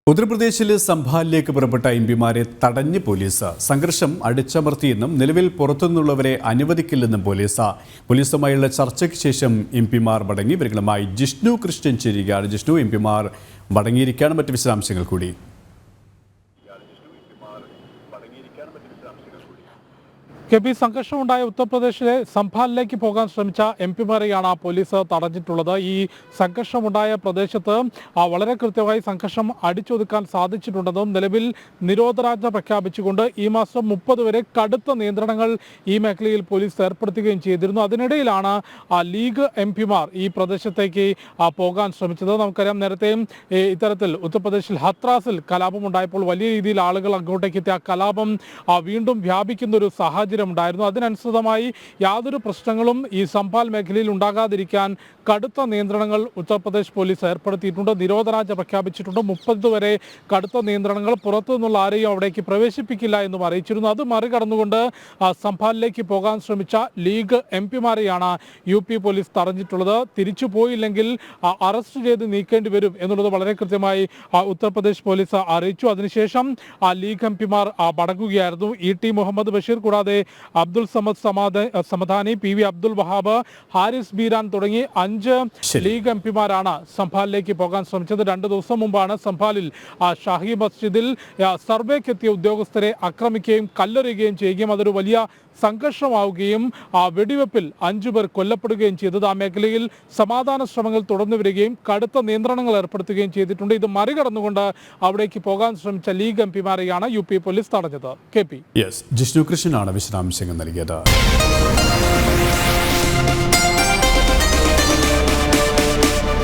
ഉത്തർപ്രദേശിലെ സംഭാലിലേക്ക് പുറപ്പെട്ട എംപിമാരെ തടഞ്ഞ് പോലീസ്. സംഘർഷം അടിച്ചമർത്തിയെന്നും നിലവിൽ പുറത്തുനിന്നുള്ളവരെ അനുവദിക്കില്ലെന്നും പോലീസുമായുള്ള ചർച്ചയ്ക്ക് ശേഷം എംപിമാർ മടങ്ങി. ഇവരുമായി ജിഷ്ണു കൃഷ്ണൻ ചേരുകയാണ്. ജിഷ്ണു, എംപിമാർ മടങ്ങിയിരിക്കുകയാണ്. മറ്റ് വിശദാംശങ്ങൾ കൂടി. സംഘർഷമുണ്ടായ ഉത്തർപ്രദേശിലെ സംഭാലിലേക്ക് പോകാൻ ശ്രമിച്ച എംപിമാരെയാണ് പോലീസ് തടഞ്ഞിട്ടുള്ളത്. ഈ സംഘർഷമുണ്ടായ പ്രദേശത്ത് വളരെ കൃത്യമായി സംഘർഷം അടിച്ചൊതുക്കാൻ സാധിച്ചിട്ടുണ്ടെന്നും നിലവിൽ നിരോധനാജ്ഞ പ്രഖ്യാപിച്ചുകൊണ്ട് ഈ മാസം 30 വരെ കടുത്ത നിയന്ത്രണങ്ങൾ ഈ മേഖലയിൽ പോലീസ് ഏർപ്പെടുത്തുകയും ചെയ്തിരുന്നു. അതിനിടയിലാണ് ലീഗ് എംപിമാർ ഈ പ്രദേശത്തേക്ക് പോകാൻ ശ്രമിച്ചത്. നമുക്കറിയാം, നേരത്തെ ഇത്തരത്തിൽ ഉത്തർപ്രദേശിൽ ഹത്രാസിൽ കലാപമുണ്ടായപ്പോൾ വലിയ രീതിയിൽ ആളുകൾ അങ്ങോട്ടേക്ക് എത്തിയ കലാപം വീണ്ടും വ്യാപിക്കുന്ന ഒരു സാഹചര്യം ഉണ്ടായിരുന്നു. അതിനനുസൃതമായി യാതൊരു പ്രശ്നങ്ങളും ഈ സംഭാൽ മേഖലയിൽ ഉണ്ടാകാതിരിക്കാൻ കടുത്ത നിയന്ത്രണങ്ങൾ ഉത്തർപ്രദേശ് പോലീസ് ഏർപ്പെടുത്തിയിട്ടുണ്ട്. നിരോധനാജ്ഞ പ്രഖ്യാപിച്ചിട്ടുണ്ട്. 30 വരെ കടുത്ത നിയന്ത്രണങ്ങൾ, പുറത്തു നിന്നുള്ള ആരെയും അവിടേക്ക് പ്രവേശിപ്പിക്കില്ല എന്നും അറിയിച്ചിരുന്നു. അത് മറികടന്നുകൊണ്ട് സംഭാലിലേക്ക് പോകാൻ ശ്രമിച്ച ലീഗ് എംപിമാരെയാണ് UP പോലീസ് തടഞ്ഞിട്ടുള്ളത്. തിരിച്ചു പോയില്ലെങ്കിൽ അറസ്റ്റ് ചെയ്ത് നീക്കേണ്ടി വരും എന്നുള്ളത് വളരെ കൃത്യമായി ഉത്തർപ്രദേശ് പോലീസ് അറിയിച്ചു. അതിനുശേഷം ലീഗ് എംപിമാർ മടങ്ങുകയായിരുന്നു. ET മുഹമ്മദ് ബഷീർ കൂടാതെ അബ്ദുൾ സമദ് സമദാനി, PV അബ്ദുൾ വഹാബ്, ഹാരിസ് ബീരാൻ തുടങ്ങി 5 ലീഗ് എംപിമാരാണ് സംഭാലിലേക്ക് പോകാൻ ശ്രമിച്ചത്. 2 ദിവസം മുമ്പാണ് സംഭാലിൽ ഷാഹി മസ്ജിദിൽ സർവേക്കെത്തിയ ഉദ്യോഗസ്ഥരെ ആക്രമിക്കുകയും കല്ലെറിയുകയും ചെയ്യുകയും അതൊരു വലിയ സംഘർഷമാവുകയും വെടിവെപ്പിൽ 5 പേർ കൊല്ലപ്പെടുകയും ചെയ്തത്. ആ മേഖലയിൽ സമാധാന ശ്രമങ്ങൾ തുടർന്നു വരികയും കടുത്ത നിയന്ത്രണങ്ങൾ ഏർപ്പെടുത്തുകയും ചെയ്തിട്ടുണ്ട്. ഇത് മറികടന്നുകൊണ്ട് അവിടേക്ക് പോകാൻ ശ്രമിച്ച ലീഗ് എംപിമാരെയാണ് UP പോലീസ് തടഞ്ഞത്. KP ജിഷ്ണു കൃഷ്ണനാണ് വിശദാംശങ്ങൾ നൽകിയത്.